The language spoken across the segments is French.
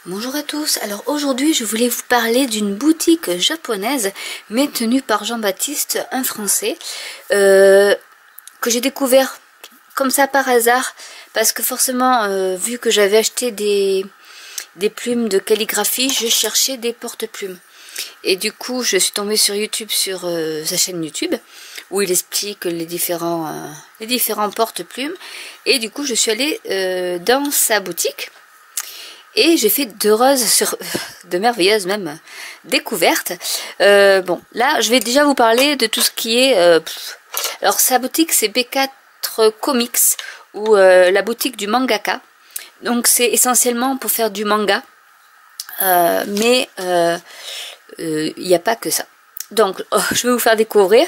Bonjour à tous, alors aujourd'hui je voulais vous parler d'une boutique japonaise mais tenue par Jean-Baptiste, un Français, que j'ai découvert comme ça par hasard parce que forcément vu que j'avais acheté des plumes de calligraphie, je cherchais des porte-plumes. Et du coup je suis tombée sur YouTube, sur sa chaîne YouTube où il explique les différents porte-plumes, et du coup je suis allée dans sa boutique. Et j'ai fait de merveilleuses même découvertes. Bon, là, je vais déjà vous parler de tout ce qui est... alors, sa boutique, c'est B4 Comics, ou la boutique du mangaka. Donc, c'est essentiellement pour faire du manga. Mais il n'y a pas que ça. Donc, je vais vous faire découvrir.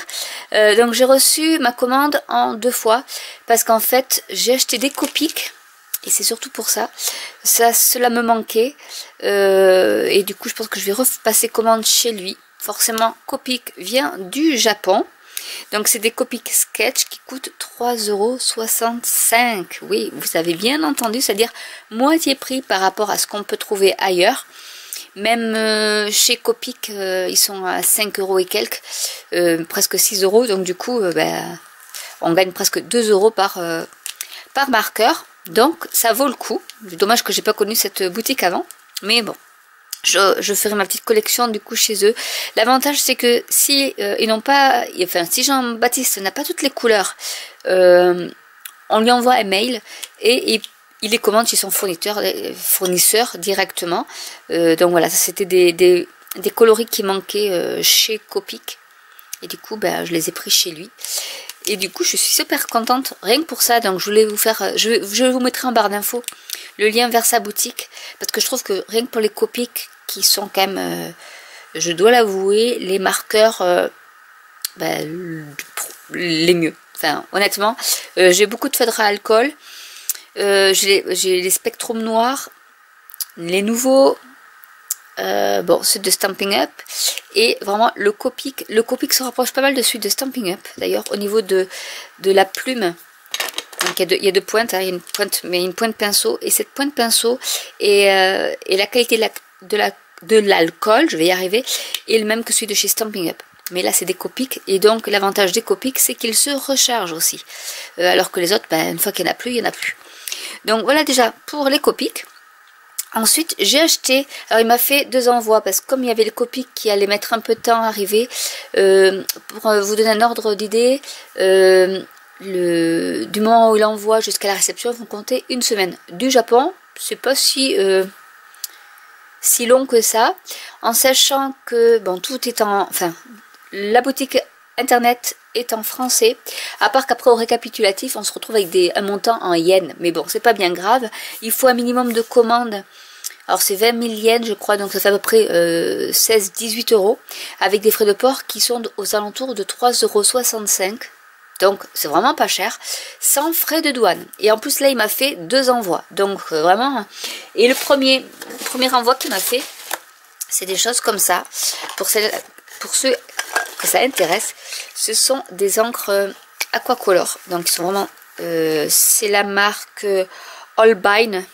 Donc, j'ai reçu ma commande en 2 fois. Parce qu'en fait, j'ai acheté des Copics. Et c'est surtout pour ça. Cela me manquait. Et du coup, je pense que je vais repasser commande chez lui. Forcément, Copic vient du Japon. Donc, c'est des Copic Sketch qui coûtent 3,65 €. Oui, vous avez bien entendu, c'est-à-dire moitié prix par rapport à ce qu'on peut trouver ailleurs. Même chez Copic, ils sont à 5 € et quelques, presque 6 €. Donc, du coup, on gagne presque 2 € par marqueur. Donc ça vaut le coup. Dommage que j'ai pas connu cette boutique avant, mais bon, je ferai ma petite collection du coup chez eux. L'avantage c'est que si ils n'ont pas, enfin si Jean-Baptiste n'a pas toutes les couleurs, on lui envoie un mail et il les commande chez son fournisseur directement. Donc voilà, c'était des coloris qui manquaient chez Copic, et du coup je les ai pris chez lui. Et du coup, je suis super contente, rien que pour ça. Donc, je voulais vous faire... Je vous mettrai en barre d'infos le lien vers sa boutique. Parce que je trouve que rien que pour les Copics, qui sont quand même, je dois l'avouer, les marqueurs les mieux. Enfin, honnêtement, j'ai beaucoup de feutres à alcool. J'ai les Spectrum noirs, les nouveaux... bon, ceux de Stampin' Up, et vraiment le Copic se rapproche pas mal de celui de Stampin' Up d'ailleurs au niveau de la plume. Donc il y a deux pointes, hein, il y a une pointe, mais une pointe pinceau, et cette pointe pinceau et la qualité de l'alcool, je vais y arriver, est le même que celui de chez Stampin' Up. Mais là c'est des Copic, et donc l'avantage des Copic c'est qu'ils se rechargent aussi, alors que les autres, une fois qu'il n'y en a plus, il n'y en a plus. Donc voilà déjà pour les Copic. Ensuite, j'ai acheté, alors il m'a fait 2 envois, parce que comme il y avait le Copic qui allait mettre un peu de temps à arriver, pour vous donner un ordre d'idée, du moment où il envoie jusqu'à la réception, vous comptez 1 semaine. Du Japon, c'est pas si long que ça, en sachant que, bon, tout est enfin, la boutique internet est en français, à part qu'après au récapitulatif on se retrouve avec un montant en yens, mais bon c'est pas bien grave. Il faut un minimum de commandes, alors c'est 20 000 yens je crois, donc ça fait à peu près 16-18 €, avec des frais de port qui sont aux alentours de 3,65 €, donc c'est vraiment pas cher, sans frais de douane. Et en plus là il m'a fait 2 envois, donc vraiment. Et le premier envoi qu'il m'a fait, c'est des choses comme ça. Pour ceux que ça intéresse, ce sont des encres aquacolor. Donc ils sont vraiment, c'est la marque Holbein,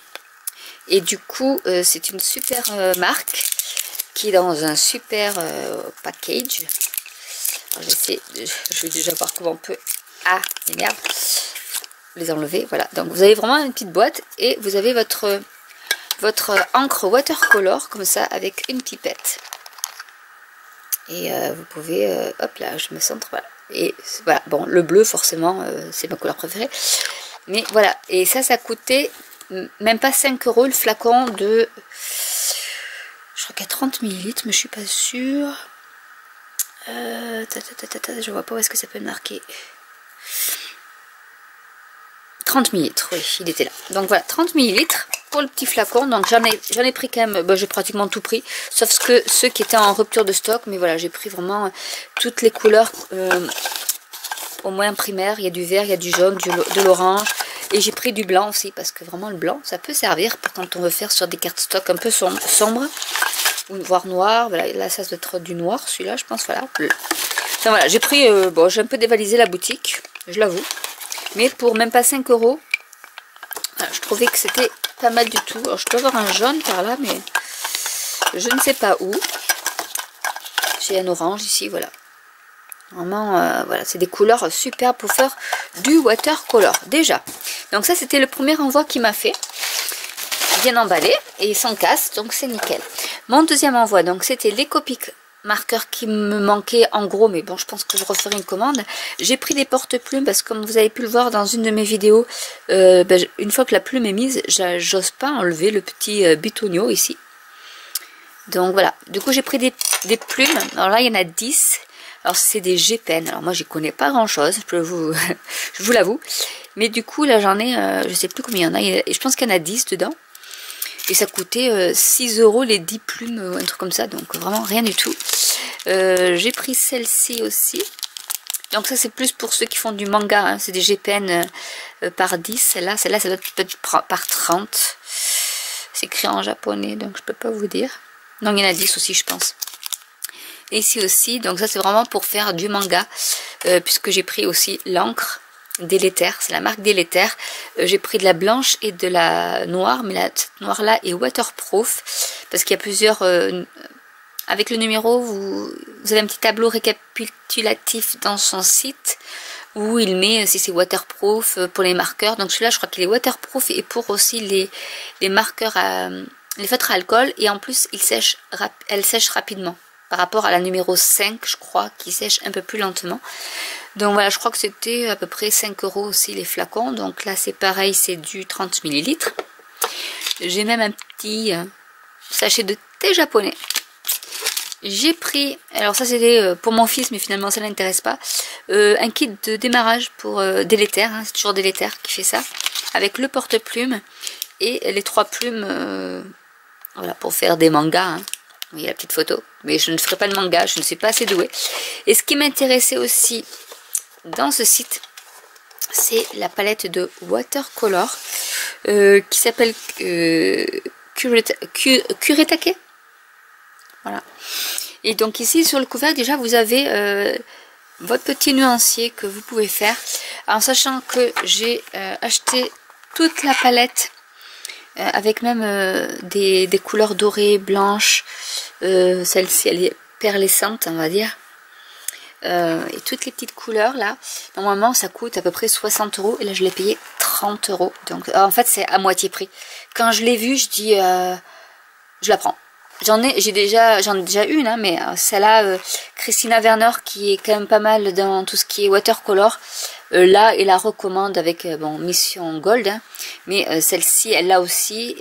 et du coup c'est une super marque qui est dans un super package. Alors, je vais déjà voir comment on peut les enlever. Voilà, donc vous avez vraiment une petite boîte et vous avez votre encre watercolor comme ça avec une pipette. Et vous pouvez, hop là, je me centre, voilà. Et voilà, bon, le bleu forcément, c'est ma couleur préférée. Mais voilà, et ça coûtait même pas 5 € le flacon de, je crois qu'il y a 30 ml, mais je suis pas sûre. Je vois pas où est-ce que ça peut marquer. 30 ml, oui, il était là. Donc voilà, 30 ml pour le petit flacon. Donc j'en ai pris quand même, j'ai pratiquement tout pris, sauf ceux qui étaient en rupture de stock. Mais voilà, j'ai pris vraiment toutes les couleurs, au moins primaires. Il y a du vert, il y a du jaune, de l'orange, et j'ai pris du blanc aussi, parce que vraiment le blanc, ça peut servir pour quand on veut faire sur des cartes stock un peu sombres, ou voire noir. Voilà, là ça doit être du noir, celui-là, je pense. Voilà. Enfin, voilà, j'ai pris, bon, j'ai un peu dévalisé la boutique, je l'avoue. Mais pour même pas 5 €, voilà, je trouvais que c'était pas mal du tout. Alors, je dois avoir un jaune par là, mais je ne sais pas où. J'ai un orange ici, voilà. Vraiment, voilà, c'est des couleurs super pour faire du watercolor, déjà. Donc ça, c'était le premier envoi qu'il m'a fait. Bien emballé et sans casse, donc c'est nickel. Mon deuxième envoi, donc c'était les Copic marqueurs qui me manquaient en gros, mais bon, je pense que je referai une commande. J'ai pris des porte-plumes parce que comme vous avez pu le voir dans une de mes vidéos, une fois que la plume est mise, j'ose pas enlever le petit bitonio ici. Donc voilà, du coup j'ai pris des plumes. Alors là, il y en a 10. Alors c'est des G-Pen. Alors moi, j'y connais pas grand-chose, je vous l'avoue. Mais du coup, là, j'en ai, je sais plus combien il y en a. Et je pense qu'il y en a 10 dedans. Et ça coûtait 6 € les 10 plumes, un truc comme ça. Donc vraiment rien du tout. J'ai pris celle-ci aussi. Donc ça c'est plus pour ceux qui font du manga. Hein. C'est des G-Pen par 10. Celle-là, ça doit être par 30. C'est écrit en japonais, donc je peux pas vous dire. Non, il y en a 10 aussi, je pense. Et ici aussi, donc ça c'est vraiment pour faire du manga. Puisque j'ai pris aussi l'encre. Délétère, c'est la marque Délétère. J'ai pris de la blanche et de la noire, mais cette noire là est waterproof parce qu'il y a plusieurs avec le numéro vous avez un petit tableau récapitulatif dans son site où il met si c'est waterproof pour les marqueurs. Donc celui-là je crois qu'il est waterproof et pour aussi les marqueurs les feutres à alcool, et en plus elle sèche rapidement par rapport à la numéro 5 je crois qui sèche un peu plus lentement. Donc voilà, je crois que c'était à peu près 5 € aussi les flacons. Donc là c'est pareil, c'est du 30 ml. J'ai même un petit sachet de thé japonais. J'ai pris, alors ça c'était pour mon fils mais finalement ça l'intéresse pas, un kit de démarrage pour Délétère, hein, c'est toujours Délétère qui fait ça, avec le porte-plume et les 3 plumes, voilà, pour faire des mangas. Hein. Vous voyez la petite photo, mais je ne ferai pas de manga, je ne suis pas assez douée. Et ce qui m'intéressait aussi dans ce site, c'est la palette de watercolor qui s'appelle Kuretake. Voilà. Et donc ici sur le couvercle déjà vous avez votre petit nuancier que vous pouvez faire, en sachant que j'ai acheté toute la palette avec même des couleurs dorées, blanches. Celle-ci elle est perlescente on va dire. Et toutes les petites couleurs là, normalement ça coûte à peu près 60 € et là je l'ai payé 30 €. Donc en fait c'est à moitié prix. Quand je l'ai vue je dis je la prends. J'en ai déjà une hein, mais celle-là Christina Werner qui est quand même pas mal dans tout ce qui est watercolor, là elle la recommande avec bon Mission Gold hein, mais celle-ci elle l'a aussi,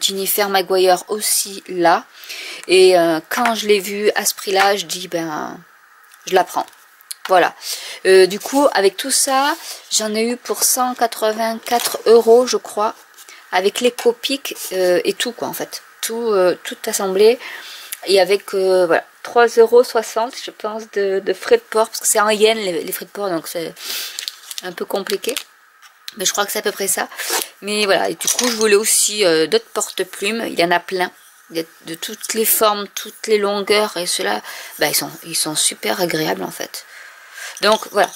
Jennifer Maguire aussi là, et quand je l'ai vue à ce prix là je dis ben je la prends. Voilà. Du coup, avec tout ça, j'en ai eu pour 184 € je crois. Avec les Copic et tout quoi en fait. Tout assemblé. Et avec voilà, 3,60 € je pense de frais de port. Parce que c'est en yens les frais de port. Donc c'est un peu compliqué. Mais je crois que c'est à peu près ça. Mais voilà. Et du coup, je voulais aussi d'autres porte-plumes. Il y en a plein. De toutes les formes, toutes les longueurs, et ceux-là, bah, ils sont super agréables en fait. Donc voilà,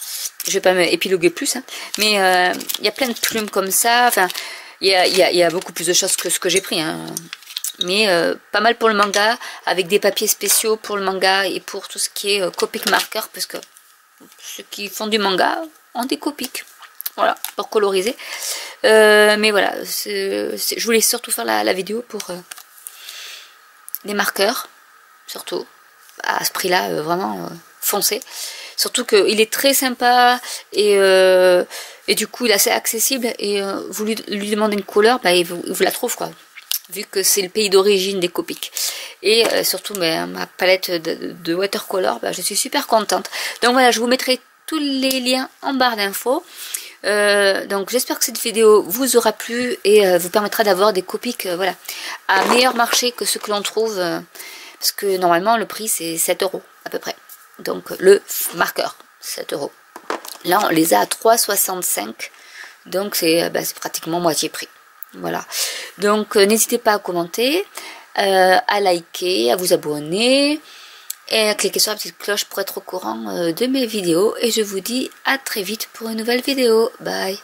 je vais pas m'épiloguer plus, hein, mais il y a plein de plumes comme ça. Enfin, il y a beaucoup plus de choses que ce que j'ai pris, hein. Mais pas mal pour le manga, avec des papiers spéciaux pour le manga et pour tout ce qui est Copic marker, parce que ceux qui font du manga ont des Copic. Voilà, pour coloriser. Mais voilà, je voulais surtout faire la vidéo pour les marqueurs, surtout à ce prix là vraiment foncé, surtout qu'il est très sympa et du coup il est assez accessible, et vous lui demandez une couleur, bah, il vous la trouve quoi, vu que c'est le pays d'origine des Copic. Et surtout ma palette de watercolor, bah, je suis super contente. Donc voilà, je vous mettrai tous les liens en barre d'infos. Donc j'espère que cette vidéo vous aura plu et vous permettra d'avoir des Copic voilà, à meilleur marché que ce que l'on trouve, parce que normalement le prix c'est 7 € à peu près, donc le marqueur 7 €. Là on les a à 3,65 €, donc c'est pratiquement moitié prix. Voilà, donc n'hésitez pas à commenter, à liker, à vous abonner et cliquez sur la petite cloche pour être au courant de mes vidéos. Et je vous dis à très vite pour une nouvelle vidéo. Bye!